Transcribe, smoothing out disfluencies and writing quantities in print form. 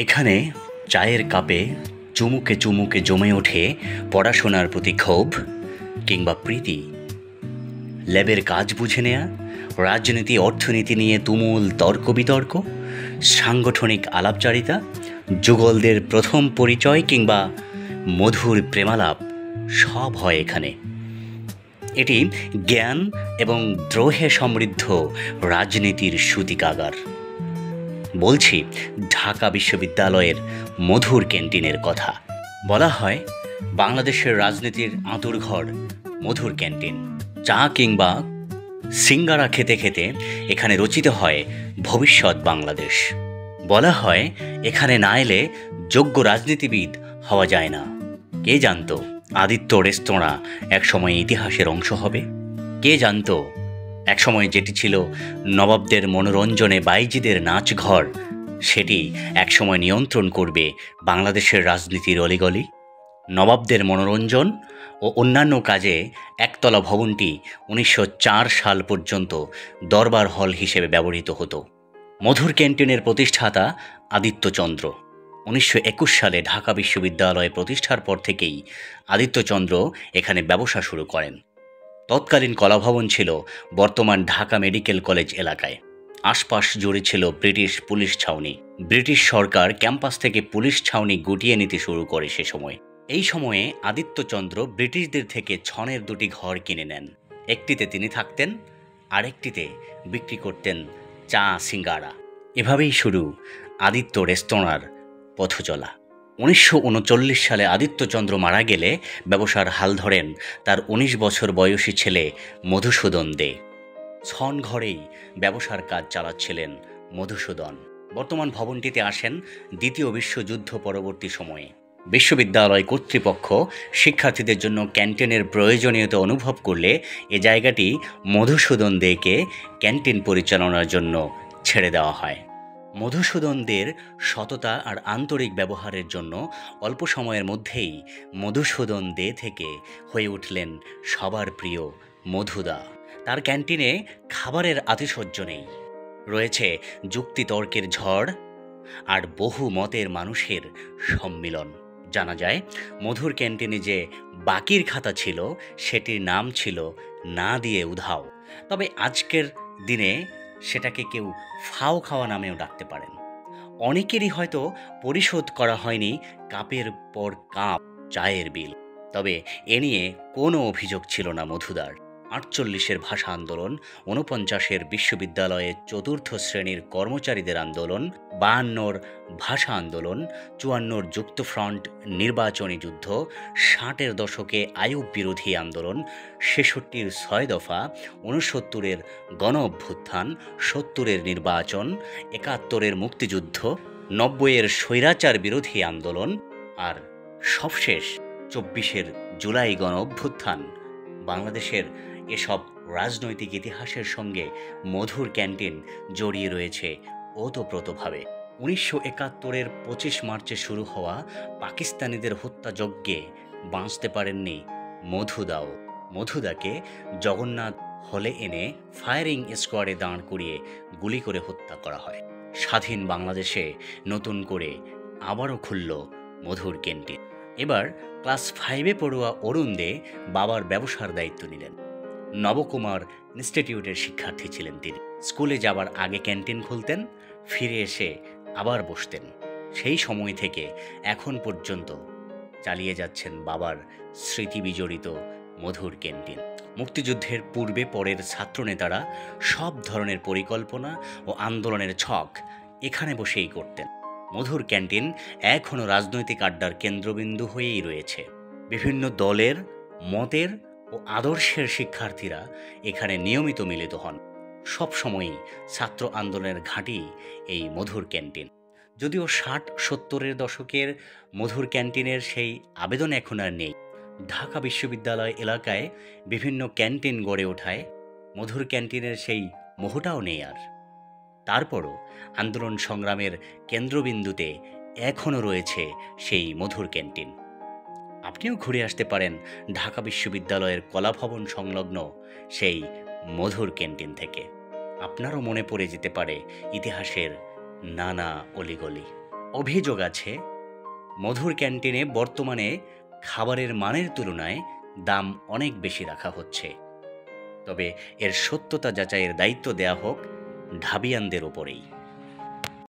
এখানে চায়ের কাপে চুমুকে চুমুকে জমে ওঠে পড়াশোনার প্রতি ক্ষোভ কিংবা প্রীতি। ল্যাবের কাজ বুঝে নেয়া, রাজনীতি অর্থনীতি নিয়ে তুমুল তর্ক বিতর্ক, সাংগঠনিক আলাপচারিতা, যুগলদের প্রথম পরিচয় কিংবা মধুর প্রেমালাপ সব হয় এখানে। এটি জ্ঞান এবং দ্রোহে সমৃদ্ধ রাজনীতির সূতিকাগার। বলছি ঢাকা বিশ্ববিদ্যালয়ের মধুর ক্যান্টিনের কথা। বলা হয় বাংলাদেশের রাজনীতির আঁতুড়ঘর মধুর ক্যান্টিন। চা কিংবা সিঙ্গারা খেতে খেতে এখানে রচিত হয় ভবিষ্যৎ বাংলাদেশ। বলা হয় এখানে না এলে যোগ্য রাজনীতিবিদ হওয়া যায় না। কে জানতো আদিত্য রেস্তোরাঁ একসময় ইতিহাসের অংশ হবে? কে জানতো একসময় যেটি ছিল নবাবদের মনোরঞ্জনে বাইজিদের নাচঘর, সেটি একসময় নিয়ন্ত্রণ করবে বাংলাদেশের রাজনীতির অলিগলি? নবাবদের মনোরঞ্জন ও অন্যান্য কাজে একতলা ভবনটি 1904 সাল পর্যন্ত দরবার হল হিসেবে ব্যবহৃত হতো। মধুর ক্যান্টিনের প্রতিষ্ঠাতা আদিত্যচন্দ্র 1921 সালে ঢাকা বিশ্ববিদ্যালয় প্রতিষ্ঠার পর থেকেই আদিত্যচন্দ্র এখানে ব্যবসা শুরু করেন। তৎকালীন কলাভবন ছিল বর্তমান ঢাকা মেডিকেল কলেজ এলাকায়। আশপাশ জুড়ে ছিল ব্রিটিশ পুলিশ ছাউনি। ব্রিটিশ সরকার ক্যাম্পাস থেকে পুলিশ ছাউনি গুটিয়ে নিতে শুরু করে সে সময়। এই সময়ে আদিত্যচন্দ্র ব্রিটিশদের থেকে ছনের দুটি ঘর কিনে নেন। একটিতে তিনি থাকতেন, আরেকটিতে বিক্রি করতেন চা সিঙ্গারা। এভাবেই শুরু আদিত্য রেস্তোরাঁর পথচলা। 1939 সালে আদিত্যচন্দ্র মারা গেলে ব্যবসার হাল ধরেন তার 19 বছর বয়সী ছেলে মধুসূদন দে। ছন ঘরেই ব্যবসার কাজ চালাচ্ছিলেন মধুসূদন। বর্তমান ভবনটিতে আসেন দ্বিতীয় বিশ্বযুদ্ধ পরবর্তী সময়ে। বিশ্ববিদ্যালয় কর্তৃপক্ষ শিক্ষার্থীদের জন্য ক্যান্টিনের প্রয়োজনীয়তা অনুভব করলে এ জায়গাটি মধুসূদন দেকে ক্যান্টিন পরিচালনার জন্য ছেড়ে দেওয়া হয়। মধুসূদন দের সততা আর আন্তরিক ব্যবহারের জন্য অল্প সময়ের মধ্যেই মধুসূদন দে থেকে হয়ে উঠলেন সবার প্রিয় মধুদা। তার ক্যান্টিনে খাবারের আতিশয্য নেই, রয়েছে যুক্তিতর্কের ঝড় আর বহু মতের মানুষের সম্মিলন। জানা যায় মধুর ক্যান্টিনে যে বাকির খাতা ছিল সেটির নাম ছিল না দিয়ে উধাও। তবে আজকের দিনে সেটাকে কেউ ফাও খাওয়া নামেও ডাকতে পারেন। অনেকেরই হয়তো পরিশোধ করা হয়নি কাপের পর কাপ চায়ের বিল। তবে এ নিয়ে কোনো অভিযোগ ছিল না মধুদার। 48-এর ভাষা আন্দোলন, 49-এর বিশ্ববিদ্যালয়ে চতুর্থ শ্রেণীর কর্মচারীদের আন্দোলন, 52-র ভাষা আন্দোলন, 54-র যুক্তফ্রন্ট নির্বাচনী যুদ্ধ, 60-এর দশকে আইয়ুব বিরোধী আন্দোলন, 66-র 6 দফা, 69-এর গণ অভ্যুত্থান, 70-এর নির্বাচন, 71-এর মুক্তিযুদ্ধ, 90-এর স্বৈরাচার বিরোধী আন্দোলন আর সবশেষ 24-এর জুলাই গণ অভ্যুত্থান। বাংলাদেশের এসব রাজনৈতিক ইতিহাসের সঙ্গে মধুর ক্যান্টিন জড়িয়ে রয়েছে ওতপ্রোতভাবে। 1971-এর 25 মার্চে শুরু হওয়া পাকিস্তানিদের হত্যাযজ্ঞে বাঁচতে পারেননি মধুদাও। মধুদাকে জগন্নাথ হলে এনে ফায়ারিং স্কোয়াডে দাঁড় করিয়ে গুলি করে হত্যা করা হয়। স্বাধীন বাংলাদেশে নতুন করে আবারও খুলল মধুর ক্যান্টিন। এবার ক্লাস 5-এ পড়ুয়া অরুণ দে বাবার ব্যবসার দায়িত্ব নিলেন। নবকুমার ইনস্টিটিউটের শিক্ষার্থী ছিলেন তিনি। স্কুলে যাবার আগে ক্যান্টিন খুলতেন, ফিরে এসে আবার বসতেন। সেই সময় থেকে এখন পর্যন্ত চালিয়ে যাচ্ছেন বাবার স্মৃতি বিজড়িত মধুর ক্যান্টিন। মুক্তিযুদ্ধের পূর্বে পরের ছাত্রনেতারা সব ধরনের পরিকল্পনা ও আন্দোলনের ছক এখানে বসেই করতেন। মধুর ক্যান্টিন এখনও রাজনৈতিক আড্ডার কেন্দ্রবিন্দু হয়েই রয়েছে। বিভিন্ন দলের, মতের ও আদর্শের শিক্ষার্থীরা এখানে নিয়মিত মিলিত হন। সবসময়ই ছাত্র আন্দোলনের ঘাঁটি এই মধুর ক্যান্টিন। যদিও 60-70-এর দশকের মধুর ক্যান্টিনের সেই আবেদন এখন আর নেই। ঢাকা বিশ্ববিদ্যালয় এলাকায় বিভিন্ন ক্যান্টিন গড়ে ওঠায় মধুর ক্যান্টিনের সেই মোহটাও নেই আর। তারপরও আন্দোলন সংগ্রামের কেন্দ্রবিন্দুতে এখনও রয়েছে সেই মধুর ক্যান্টিন। আপনিও ঘুরে আসতে পারেন ঢাকা বিশ্ববিদ্যালয়ের কলাভবন সংলগ্ন সেই মধুর ক্যান্টিন থেকে। আপনারও মনে পড়ে যেতে পারে ইতিহাসের নানা অলিগলি। অভিযোগ আছে মধুর ক্যান্টিনে বর্তমানে খাবারের মানের তুলনায় দাম অনেক বেশি রাখা হচ্ছে। তবে এর সত্যতা যাচাইয়ের দায়িত্ব দেয়া হোক ঢাবিয়ানদের ওপরেই।